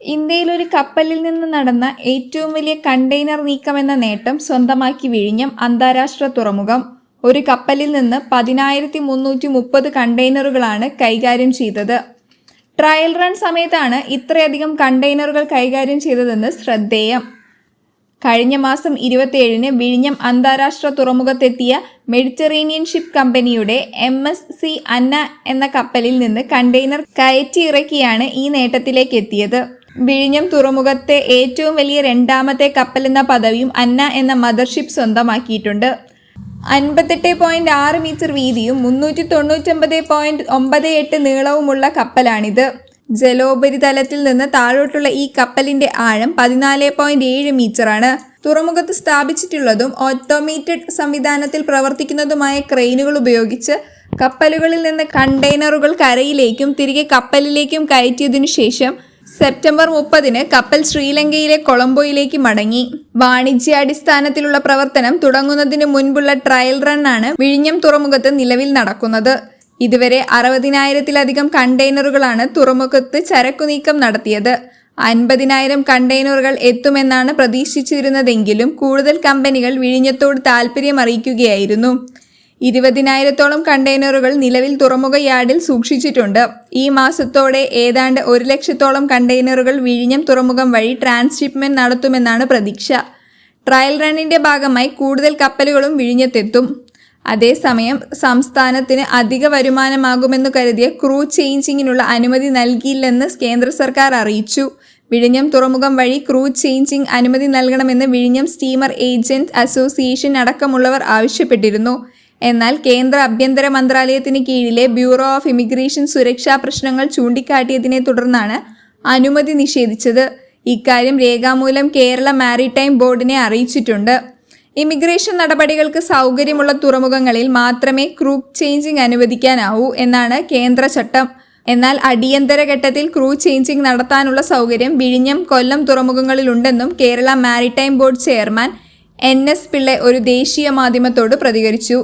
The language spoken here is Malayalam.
ഇന്ത്യയിൽ ഒരു കപ്പലിൽ നിന്ന് നടന്ന ഏറ്റവും വലിയ കണ്ടെയ്നർ നീക്കമെന്ന നേട്ടം സ്വന്തമാക്കി വിഴിഞ്ഞം അന്താരാഷ്ട്ര തുറമുഖം. ഒരു കപ്പലിൽ നിന്ന് 10,330 കണ്ടെയ്നറുകളാണ് കൈകാര്യം ചെയ്തത്. ട്രയൽ റൺ സമയത്താണ് ഇത്രയധികം കണ്ടെയ്നറുകൾ കൈകാര്യം ചെയ്തതെന്ന് ശ്രദ്ധേയം. കഴിഞ്ഞ മാസം 27-ന് വിഴിഞ്ഞം അന്താരാഷ്ട്ര തുറമുഖത്തെത്തിയ മെഡിറ്ററേനിയൻ ഷിപ്പ് കമ്പനിയുടെ MSC അന്ന എന്ന കപ്പലിൽ നിന്ന് കണ്ടെയ്നർ കയറ്റി ഇറക്കിയാണ് ഈ നേട്ടത്തിലേക്ക് എത്തിയത്. വിഴിഞ്ഞം തുറമുഖത്തെ ഏറ്റവും വലിയ രണ്ടാമത്തെ കപ്പലെന്ന പദവിയും അന്ന എന്ന മദർഷിപ്പ് സ്വന്തമാക്കിയിട്ടുണ്ട്. 58.6 മീറ്റർ വീതിയും 399.98 നീളവുമുള്ള കപ്പലാണിത്. ജലോപരിതലത്തിൽ നിന്ന് താഴോട്ടുള്ള ഈ കപ്പലിന്റെ ആഴം 14.7 മീറ്ററാണ്. തുറമുഖത്ത് സ്ഥാപിച്ചിട്ടുള്ളതും ഓട്ടോമേറ്റഡ് സംവിധാനത്തിൽ പ്രവർത്തിക്കുന്നതുമായ ക്രെയിനുകൾ ഉപയോഗിച്ച് കപ്പലുകളിൽ നിന്ന് കണ്ടെയ്നറുകൾ കരയിലേക്കും തിരികെ കപ്പലിലേക്കും കയറ്റിയതിനു ശേഷം സെപ്റ്റംബർ 30-ന് കപ്പൽ ശ്രീലങ്കയിലെ കൊളംബോയിലേക്ക് മടങ്ങി. വാണിജ്യാടിസ്ഥാനത്തിലുള്ള പ്രവർത്തനം തുടങ്ങുന്നതിന് മുൻപുള്ള ട്രയൽ റണ്ണാണ് വിഴിഞ്ഞം തുറമുഖത്ത് നിലവിൽ നടക്കുന്നത്. ഇതുവരെ 60,000-ത്തിലധികം കണ്ടെയ്നറുകളാണ് തുറമുഖത്ത് ചരക്കുനീക്കം നടത്തിയത്. 50,000 കണ്ടെയ്നറുകൾ എത്തുമെന്നാണ് പ്രതീക്ഷിച്ചിരുന്നതെങ്കിലും കൂടുതൽ കമ്പനികൾ വിഴിഞ്ഞത്തോട് താൽപ്പര്യം അറിയിക്കുകയായിരുന്നു. 20,000-ത്തോളം കണ്ടെയ്നറുകൾ നിലവിൽ തുറമുഖ യാർഡിൽ സൂക്ഷിച്ചിട്ടുണ്ട്. ഈ മാസത്തോടെ ഏതാണ്ട് 1,00,000-ത്തോളം കണ്ടെയ്നറുകൾ വിഴിഞ്ഞം തുറമുഖം വഴി ട്രാൻസ്ഷിപ്മെന്റ് നടത്തുമെന്നാണ് പ്രതീക്ഷ. ട്രയൽ റണ്ണിന്റെ ഭാഗമായി കൂടുതൽ കപ്പലുകളും വിഴിഞ്ഞത്തെത്തും. അതേസമയം സംസ്ഥാനത്തിന് അധിക വരുമാനമാകുമെന്നു കരുതിയ ക്രൂ ചേഞ്ചിങ്ങിനുള്ള അനുമതി നൽകിയില്ലെന്ന് കേന്ദ്ര സർക്കാർ അറിയിച്ചു. വിഴിഞ്ഞം തുറമുഖം വഴി ക്രൂ ചേഞ്ചിങ് അനുമതി നൽകണമെന്ന് വിഴിഞ്ഞം സ്റ്റീമർ ഏജന്റ് അസോസിയേഷൻ അടക്കമുള്ളവർ ആവശ്യപ്പെട്ടിരുന്നു. എന്നാൽ കേന്ദ്ര ആഭ്യന്തര മന്ത്രാലയത്തിന് കീഴിലെ ബ്യൂറോ ഓഫ് ഇമിഗ്രേഷൻ സുരക്ഷാ പ്രശ്നങ്ങൾ ചൂണ്ടിക്കാട്ടിയതിനെ തുടർന്നാണ് അനുമതി നിഷേധിച്ചത്. ഇക്കാര്യം രേഖാമൂലം കേരള മാരിടൈം ബോർഡിനെ അറിയിച്ചിട്ടുണ്ട്. ഇമിഗ്രേഷൻ നടപടികൾക്ക് സൗകര്യമുള്ള തുറമുഖങ്ങളിൽ മാത്രമേ ക്രൂ ചേഞ്ചിങ് അനുവദിക്കാനാവൂ എന്നാണ് കേന്ദ്ര ചട്ടം. എന്നാൽ അടിയന്തര ഘട്ടത്തിൽ ക്രൂ ചേഞ്ചിങ് നടത്താനുള്ള സൗകര്യം വിഴിഞ്ഞം, കൊല്ലം തുറമുഖങ്ങളിലുണ്ടെന്നും Kerala maritime board chairman NS Pillai ഒരു ദേശീയ മാധ്യമത്തോട് പ്രതികരിച്ചു.